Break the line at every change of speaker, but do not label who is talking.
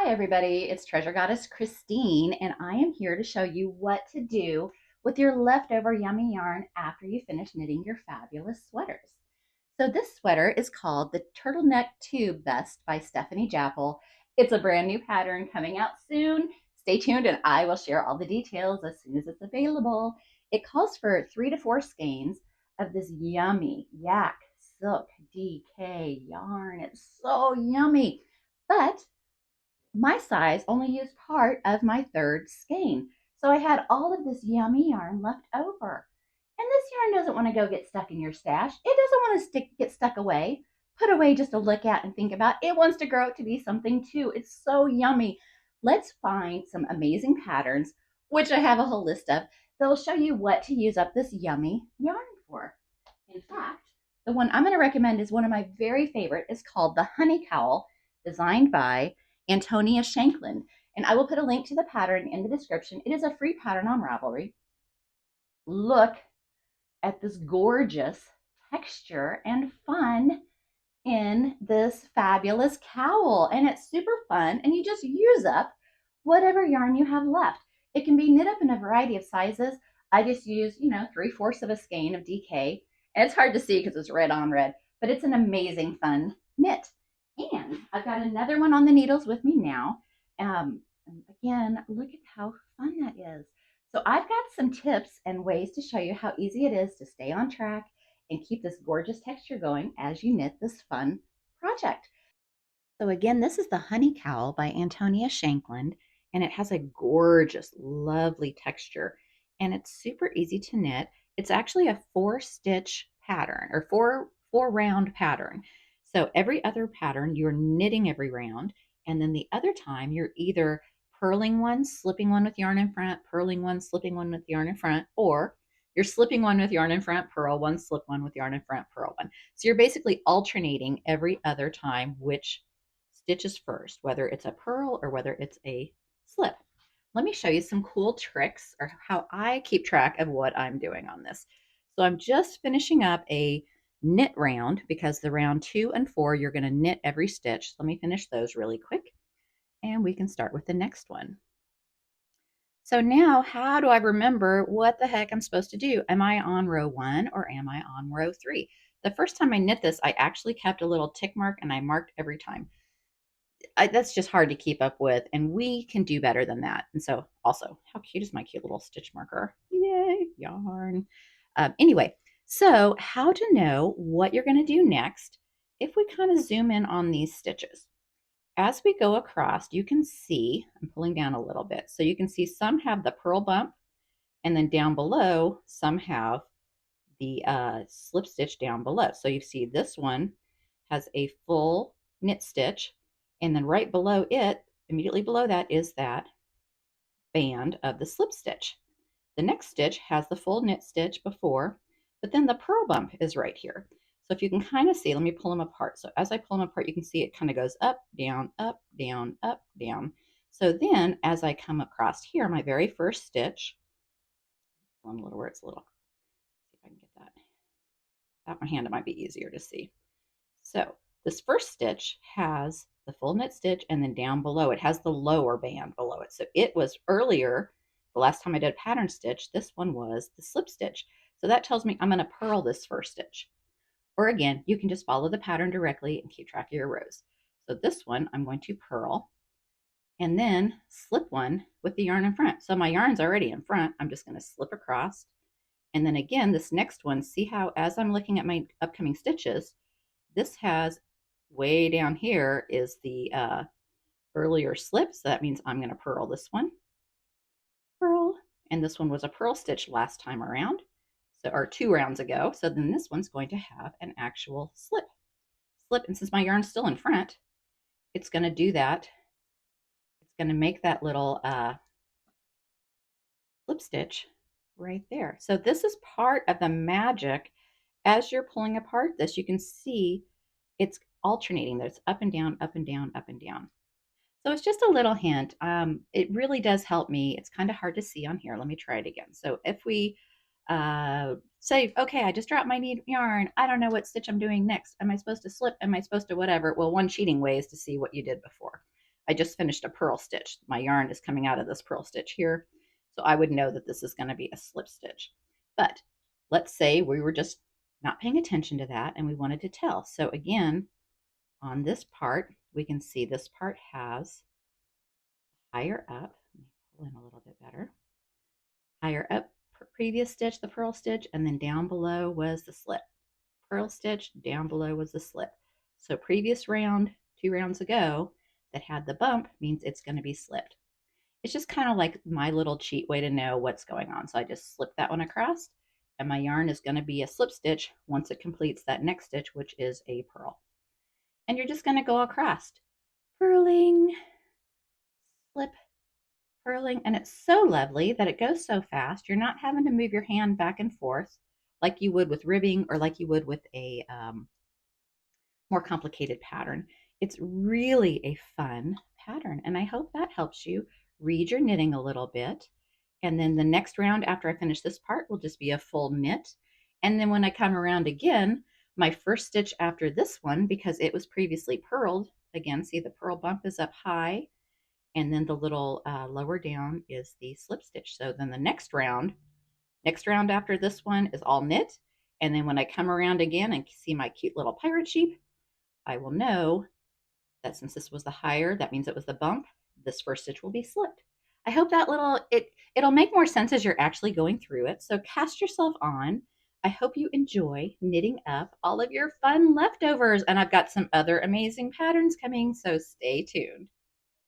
Hi everybody, it's Treasure Goddess Christine, and I am here to show you what to do with your leftover yummy yarn after you finish knitting your fabulous sweaters. So this sweater is called the Turtleneck Tube Vest by Stephanie Jappel. It's a brand new pattern coming out soon. Stay tuned and I will share all the details as soon as it's available. It calls for 3 to 4 skeins of this yummy yak silk DK yarn. It's so yummy. But my size only used part of my third skein. So I had all of this yummy yarn left over. And this yarn doesn't want to go get stuck in your stash. It doesn't want to get stuck away, put away just to look at and think about. It wants to grow up to be something too. It's so yummy. Let's find some amazing patterns, which I have a whole list of, that will show you what to use up this yummy yarn for. In fact, the one I'm going to recommend is one of my very favorite. It's called the Honey Cowl, designed by Antonia Shanklin. And I will put a link to the pattern in the description. It is a free pattern on Ravelry. Look at this gorgeous texture and fun in this fabulous cowl. And it's super fun. And you just use up whatever yarn you have left. It can be knit up in a variety of sizes. I just use, 3/4 of a skein of DK. And it's hard to see because it's red on red, but it's an amazing fun knit. And I've got another one on the needles with me now. Again, look at how fun that is. So I've got some tips and ways to show you how easy it is to stay on track and keep this gorgeous texture going as you knit this fun project. So again, this is the Honey Cowl by Antonia Shanklin, and it has a gorgeous, lovely texture, and it's super easy to knit. It's actually a 4-stitch pattern, or four round pattern. So every other pattern, you're knitting every round, and then the other time you're either purling one, slipping one with yarn in front, purling one, slipping one with yarn in front, or you're slipping one with yarn in front, purl one, slip one with yarn in front, purl one. So you're basically alternating every other time which stitches first, whether it's a purl or whether it's a slip. Let me show you some cool tricks or how I keep track of what I'm doing on this. So I'm just finishing up a knit round because the round 2 and 4, you're going to knit every stitch. So let me finish those really quick and we can start with the next one. So now how do I remember what the heck I'm supposed to do? Am I on row 1 or am I on row 3? The first time I knit this, I actually kept a little tick mark and I marked every time. That's just hard to keep up with, and we can do better than that. And so also, how cute is my cute little stitch marker? Yay, yarn. Anyway, so how to know what you're going to do next if we kind of zoom in on these stitches. As we go across, you can see, I'm pulling down a little bit, so you can see some have the purl bump, and then down below, some have the slip stitch down below. So you see this one has a full knit stitch, and then right below it, immediately below that, is that band of the slip stitch. The next stitch has the full knit stitch before, but then the purl bump is right here. So if you can kind of see, let me pull them apart. So as I pull them apart, you can see it kind of goes up, down, up, down, up, down. So then as I come across here, my very first stitch, one little where it's a little, see if I can get that. Without my hand, it might be easier to see. So this first stitch has the full knit stitch, and then down below it has the lower band below it. So it was earlier, the last time I did a pattern stitch, this one was the slip stitch. So that tells me I'm going to purl this first stitch. Or again, you can just follow the pattern directly and keep track of your rows. So this one I'm going to purl and then slip one with the yarn in front. So my yarn's already in front. I'm just going to slip across. And then again, this next one, see how as I'm looking at my upcoming stitches, this has way down here is the earlier slip. So that means I'm going to purl this one. Purl. And this one was a purl stitch last time around. So, or 2 rounds ago. So then this one's going to have an actual slip. And since my yarn's still in front, it's going to do that. It's going to make that little slip stitch right there. So this is part of the magic. As you're pulling apart this, you can see it's alternating. There's up and down, up and down, up and down. So it's just a little hint. It really does help me. It's kind of hard to see on here. Let me try it again. So if we say, okay, I just dropped my yarn. I don't know what stitch I'm doing next. Am I supposed to slip? Am I supposed to whatever? Well, one cheating way is to see what you did before. I just finished a purl stitch. My yarn is coming out of this purl stitch here. So I would know that this is going to be a slip stitch. But let's say we were just not paying attention to that and we wanted to tell. So again, on this part, we can see this part has higher up. Let me pull in a little bit better. Higher up, previous stitch, the purl stitch, and then down below was the slip. Purl stitch, down below was the slip. So previous round, 2 rounds ago, that had the bump means it's going to be slipped. It's just kind of like my little cheat way to know what's going on. So I just slip that one across, and my yarn is going to be a slip stitch once it completes that next stitch, which is a purl. And you're just going to go across, purling, slip, purling, and it's so lovely that it goes so fast. You're not having to move your hand back and forth like you would with ribbing or like you would with a more complicated pattern. It's really a fun pattern, and I hope that helps you read your knitting a little bit. And then the next round after I finish this part will just be a full knit. And then when I come around again, my first stitch after this one, because it was previously purled, again, see the purl bump is up high, and then the little lower down is the slip stitch. So then the next round after this one is all knit. And then when I come around again and see my cute little pirate sheep, I will know that since this was the higher, that means it was the bump, this first stitch will be slipped. I hope that it'll make more sense as you're actually going through it. So cast yourself on. I hope you enjoy knitting up all of your fun leftovers. And I've got some other amazing patterns coming, so stay tuned.